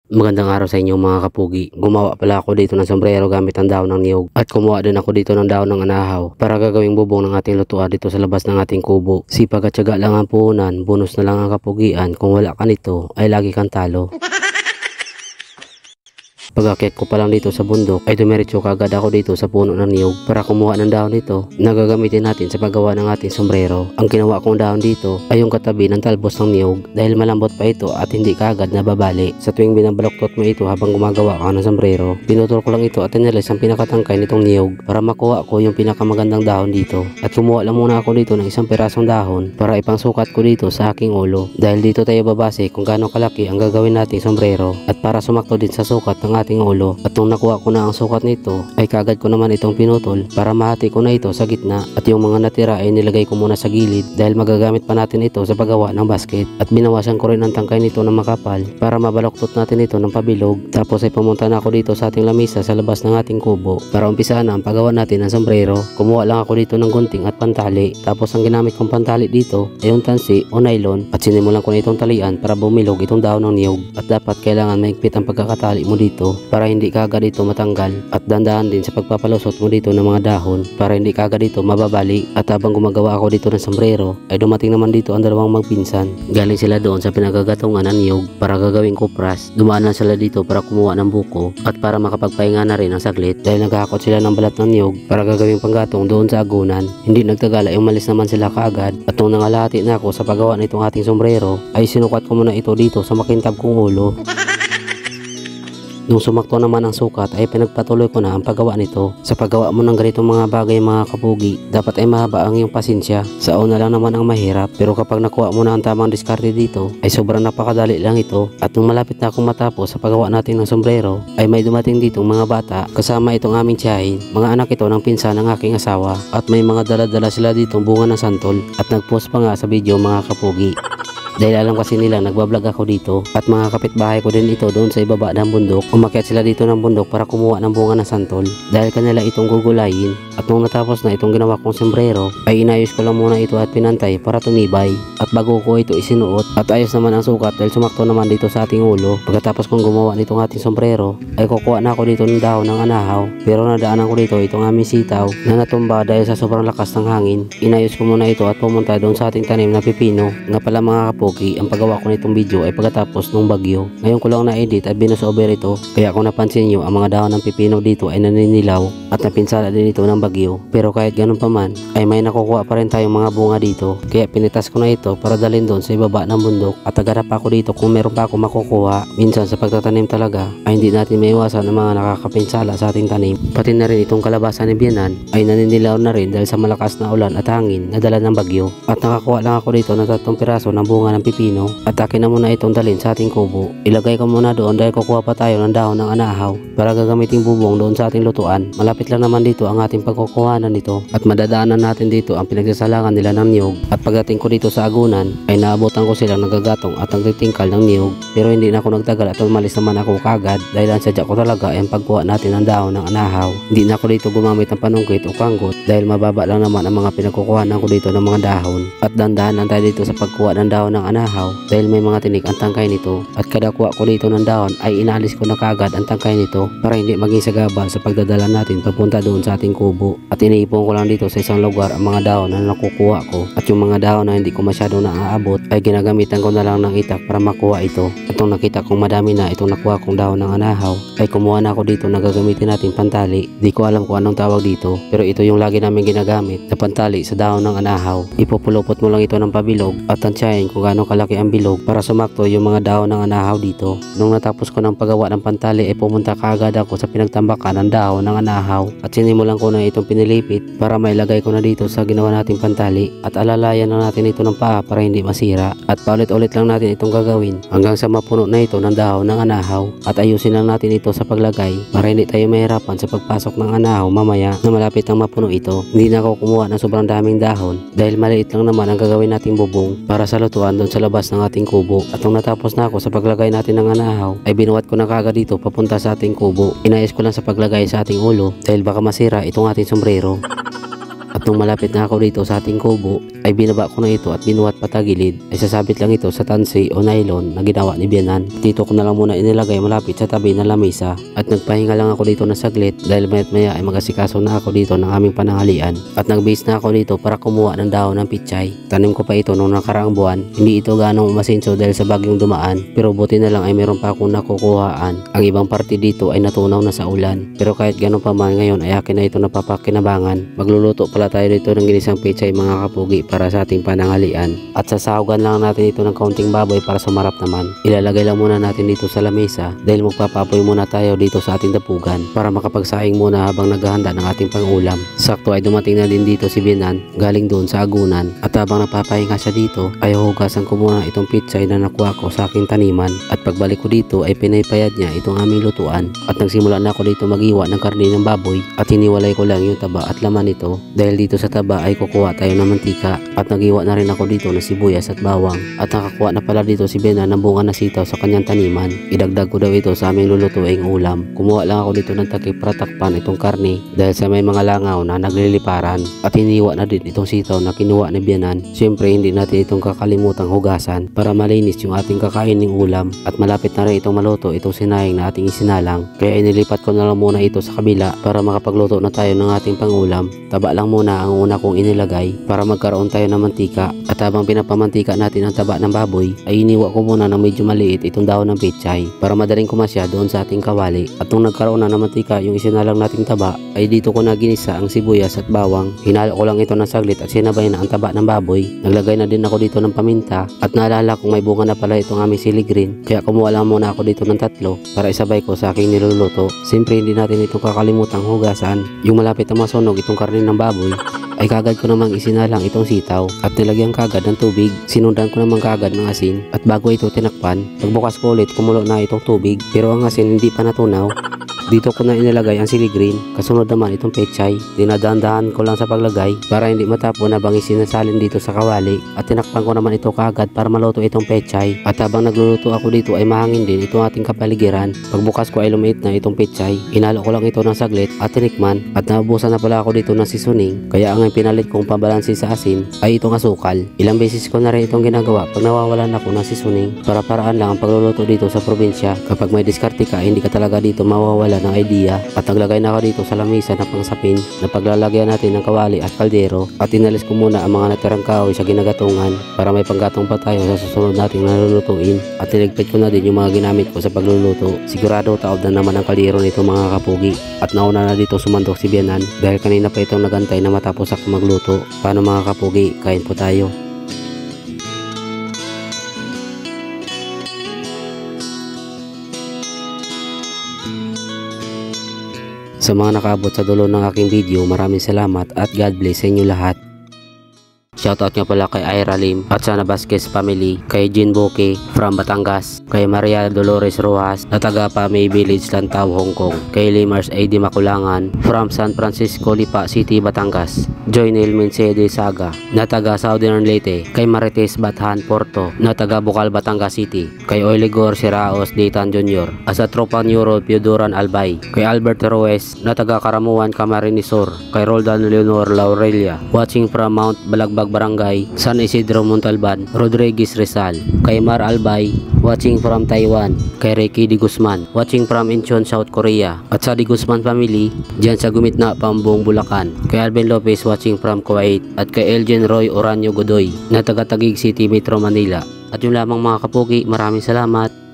Magandang araw sa inyo mga kapugi. Gumawa pala ako dito ng sombrero gamit ang dahon ng niyog. At kumuha din ako dito ng dahon ng anahaw para gagawing bubong ng ating lutuan dito sa labas ng ating kubo. Sipag at tiyaga lang ang puhunan, bonus na lang ang kapugian. Kung wala ka nito ay lagi kang talo. Pag-akyat ko pa lang dito sa bundok ay dumiretso kagad ako dito sa puno ng niyog para kumuha ng dahon nito na gagamitin natin sa paggawa ng ating sombrero. Ang kinuha kong dahon dito ay yung katabi ng talbos ng niyog dahil malambot pa ito at hindi kagad nababali. Sa tuwing binabaloktot mo ito habang gumagawa ka ng sombrero, pinutol ko lang ito at tinalis ang pinakatangkay nitong niyog para makuha ko yung pinakamagandang dahon dito. At kumuha lang muna ako dito ng isang pirasong dahon para ipangsukat ko dito sa aking ulo dahil dito tayo babase kung gaano kalaki ang gagawin nating sombrero at para sumakto din sa sukat ng ating ulo. At nung nakuha ko na ang sukat nito ay kagad ko naman itong pinutol para mahati ko na ito sa gitna at yung mga natira ay nilagay ko muna sa gilid dahil magagamit pa natin ito sa paggawa ng basket. At binawasan ko rin ang tangkay nito ng makapal para mabaloktot natin ito ng pabilog. Tapos ay pumunta na ako dito sa ating lamisa sa labas ng ating kubo para umpisahan na ang paggawa natin ng sombrero. Kumuha lang ako dito ng gunting at pantali. Tapos ang ginamit kong pantali dito ay yung tansi o nylon at sinimulan ko na itong talian para bumilog itong dahon ng niyog. At dapat kailangan maigpit ang pagkakatali mo dito para hindi kagad ito matanggal at dandahan din sa pagpapalusot mo dito ng mga dahon para hindi kagad ito mababali. At habang gumagawa ako dito ng sombrero ay dumating naman dito ang dalawang magpinsan. Galing sila doon sa pinagagatungan ng niyog para gagawing kupras. Dumaan lang sila dito para kumuha ng buko at para makapagpahinga na rin ang saglit dahil naghahakot sila ng balat ng niyog para gagawing panggatong doon sa agunan. Hindi nagtagal ay umalis naman sila kaagad at nung nangalahati na ako sa paggawa nitong ating sombrero ay sinukat ko muna ito dito sa makintab kong ulo. Nung sumakto naman ang sukat ay pinagpatuloy ko na ang paggawa nito. Sa paggawa mo ng ganitong mga bagay mga kapugi, dapat ay mahaba ang iyong pasensya. Sa una lang naman ang mahirap pero kapag nakuha mo na ang tamang diskarte dito ay sobrang napakadali lang ito. At nung malapit na akong matapos sa paggawa natin ng sombrero ay may dumating ditong mga bata kasama itong aming tiyahin. Mga anak ito ng pinsan ng aking asawa at may mga dala-dala sila ditong bunga ng santol at nagpost pa nga sa video mga kapugi. Dahil alam kasi nila nagbablog ako dito at mga kapitbahay ko din ito doon sa ibaba ng bundok. Umakyat sila dito ng bundok para kumuha ng bunga ng santol dahil kanila itong gugulayin. At nung natapos na itong ginawa kong sombrero ay inayos ko lang muna ito at pinantay para tumibay. At bago ko ito isinuot at ayos naman ang sukat dahil sumakto naman dito sa ating ulo. Pagkatapos kong gumawa nitong ating sombrero ay kukuha na ako dito ng dahon ng anahaw pero nadaanan ko dito itong aming sitaw na natumba dahil sa sobrang lakas ng hangin. Inayos ko muna ito at pumunta doon sa ating tanim na pipino. Nga pala mga ang paggawa ko nitong video ay pagkatapos ng bagyo. Ngayon ko lang na-edit at binusover ito kaya kung napansin nyo ang mga dahon ng pipino dito ay naninilaw at napinsala din ito ng bagyo. Pero kahit ganun pa man ay may nakukuha pa rin tayong mga bunga dito kaya pinitas ko na ito para dalhin doon sa ibaba ng bundok at naganap ako dito kung meron pa ako makukuha. Minsan sa pagtatanim talaga ay hindi natin maiwasan ang mga nakakapinsala sa ating tanim. Pati na rin itong kalabasa ni biyanan ay naninilaw na rin dahil sa malakas na ulan at hangin na dala ng bagyo. At nakakuha lang ako dito ng 3 piraso ng bunga ng pipino at akin na muna itong dalhin sa ating kubo. Ilagay ko muna doon dahil kukuha pa tayo ng dahon ng anahaw para gagamitin bubong doon sa ating lutuan. Malapit lang naman dito ang ating pagkukuhanan nito at madadaanan natin dito ang pinagsasalangan nila ng niyog. At pagdating ko dito sa agunan ay naabutan ko silang nagagatong at nagtitingkal ng niyog pero hindi na ako nagtagal at umalis naman ako kagad dahil ang sadya ko talaga ay ang pagkuha natin ng dahon ng anahaw. Hindi na ako dito gumamit ng panungkit o kanggot dahil mababa lang naman ang mga pinagkukuhanan ko dito ng mga dahon. At dandahan lang tayo dito sa pagkuha ng dahon ng anahaw dahil may mga tinik ang tangkay nito at kada kuha ko dito ng dahon ay inalis ko na kagad ang tangkay nito para hindi maging sagabal sa pagdadala natin papunta doon sa ating kubo. At iniipon ko lang dito sa isang lugar ang mga dahon na nakukuha ko at yung mga dahon na hindi ko masyadong naaabot ay ginagamitan ko na lang ng itak para makuha ito. At nung nakita kong madami na itong nakuha kong dahon ng anahaw ay kumuha na ako dito na gagamitin natin pantali. Di ko alam kung anong tawag dito pero ito yung lagi namin ginagamit na pantali sa dahon ng anahaw. Ipupulupot mo lang ito ng pabilog at tansyahin kung gaano kalaki ang bilog para sumakto yung mga dahon ng anahaw dito. Nung natapos ko ng paggawa ng pantali ay pumunta kaagad ako sa pinagtambakan ng dahon ng anahaw at sinimulan ko na itong pinilipit para mailagay ko na dito sa ginawa nating pantali at alalayan na natin ito ng paa para hindi masira at paulit-ulit lang natin itong gagawin hanggang sa mapuno na ito ng dahon ng anahaw at ayusin lang natin ito sa paglagay para hindi tayo mahirapan sa pagpasok ng anahaw mamaya na malapit nang mapuno ito. Hindi na ako kumuha ng sobrang daming dahon dahil maliit lang naman ang gagawin nating bubong para sa lutuan doon sa labas ng ating kubo. At nung natapos na ako sa paglagay natin ng anahaw ay binuhat ko na kagad dito papunta sa ating kubo. Inayos ko lang sa paglagay sa ating ulo dahil baka masira itong ating sombrero. At Nung malapit na ako dito sa ating kubo, ay binaba ko na ito at binuhat patagilid. Ay sasabit lang ito sa tansi o nylon na ginawa ni Bianan. Dito ko na lang muna inilagay malapit sa tabi ng lamesa at nagpahinga lang ako dito na saglit dahil mayat maya ay mag-asikaso na ako dito ng aming pananghalian. At nagbase na ako dito para kumuha ng dahon ng pichay. Tanim ko pa ito nung nakaraang buwan. Hindi ito ganong umasinso dahil sa bagyong dumaan, pero buti na lang ay meron pa akong nakukuhaan. Ang ibang parte dito ay natunaw na sa ulan. Pero kahit ganun pa man, ngayon ay akin na ito napapakinabangan. Magluluto pala tayo dito ng ginisang pichay mga kapugi para sa ating pananghalian. At sasahugan lang natin ito ng kaunting baboy para sumarap naman. Ilalagay lang muna natin dito sa lamesa dahil magpapapoy muna tayo dito sa ating dapugan para makapagsaing muna habang naghahanda ng ating pangulam. Sakto ay dumating na din dito si Bianan galing doon sa agunan at habang napapahinga siya dito ay huhugasan ko muna itong pichay na nakuha ko sa aking taniman. At pagbalik ko dito ay pinaypayad niya itong aming lutuan at nagsimula na ako dito maghiwa ng karne ng baboy at hiniwalay ko lang yung taba at laman nito dahil dito sa taba ay kukuha tayo ng mantika. At naghiwa na rin ako dito ng sibuyas at bawang at nakakuha na pala dito si Bianan ng bunga na sitaw sa kanyang taniman. Idagdag ko daw ito sa aming lulutuing ulam. Kumuha lang ako dito ng takip para takpan itong karne dahil sa may mga langaw na nagliliparan at hiniwa na din itong sitaw na kinuha ni Bianan. Siyempre hindi natin itong kakalimutang hugasan para malinis yung ating kakainin ulam at malapit na rin itong maluto itong sinayang na ating isinalang. Kaya inilipat ko na lang muna ito sa kabila para makapagluto na tayo ng ating pangulam. Taba lang muna ang una kong inilagay para magkaroon tayo ng mantika at habang pinapamantika natin ang taba ng baboy ay iniwa ko muna ng medyo maliit itong dahon ng pechay para madaling kumasya doon sa ating kawali. At nung nagkaroon na ng mantika yung isinalang nating taba ay dito ko na ginisa ang sibuyas at bawang. Hinalo ko lang ito ng saglit at sinabay na ang taba ng baboy. Naglagay na din ako dito ng paminta at naalala kong may bunga na pala itong aming sili green kaya kumuha lang muna ako dito ng 3 para isabay ko sa aking niluluto. Siyempre hindi natin itong kakalimutang hugasan. Yung malapit na masunog itong karne ng baboy ay kagad ko namang isinalang itong sitaw at nilagyan kagad ng tubig. Sinundan ko naman kagad ng asin at bago ito tinakpan, pagbukas ko ulit kumulo na itong tubig pero ang asin hindi pa natunaw. Dito ko na inilagay ang sili green, kasunod naman itong pechay. Dinadahan-dahan ko lang sa paglagay para hindi matapon habang isinasalin dito sa kawali at tinakpan ko naman ito kaagad para maluto itong pechay. At habang nagluluto ako dito ay mahangin din itong ating kapaligiran. Pagbukas ko ay lumiit na itong pechay. Inalo ko lang ito ng saglit at tinikman at naubusan na pala ako dito ng seasoning. Kaya ang pinalit kong pabalansin sa asin ay itong asukal. Ilang beses ko na rin itong ginagawa pag nawawalan ako ng seasoning para paraan lang ang pagluluto dito sa probinsya. Kapag may diskarte ka, hindi ka talaga dito mawawala ng idea. At naglagay na ako dito sa lamesa na pangsapin na paglalagyan natin ng kawali at kaldero at inalis ko muna ang mga natirang kahoy sa ginagatungan para may panggatong pa tayo sa susunod nating nalulutuin. At niligpit ko na din yung mga ginamit ko sa pagluluto. Sigurado taob na naman ang kaldero nito mga kapugi. At nauna na dito sumandok si Bianan dahil kanina pa itong nagantay na matapos ako magluto. Paano mga kapugi, kain po tayo. Sa mga nakaabot sa dulo ng aking video, maraming salamat at God bless sa inyo lahat. Shoutout nga pala kay Ira Lim at Sana Vasquez family, kay Jean Boke from Batangas, kay Maria Dolores Rojas na taga Pamay Village, Lantau, Hong Kong, kay Limars A.D. Makulangan from San Francisco, Lipa City, Batangas, Joynel Mercedes Saga na taga Southern Leyte, kay Marites Bathan Porto na taga Bukal, Batangas City, kay Oligor Siraos Dayton Jr. as a Tropa Neuro Piodoran Albay, kay Albert Ruiz na taga Karamuan, Camarines Sur, kay Roldan Leonor Laurelia watching from Mount Balagbag Barangay, San Isidro Montalban, Rodriguez Rizal, kay Mar Albay watching from Taiwan, kay Ricky Di Guzman watching from Incheon, South Korea, at sa Di Guzman family dyan sa Gumitna, Pambong, Bulacan, kay Alvin Lopez watching from Kuwait, at kay Elgin Roy Oranyo Godoy na taga Taguig City, Metro Manila. At yung lamang mga kapugi, maraming salamat.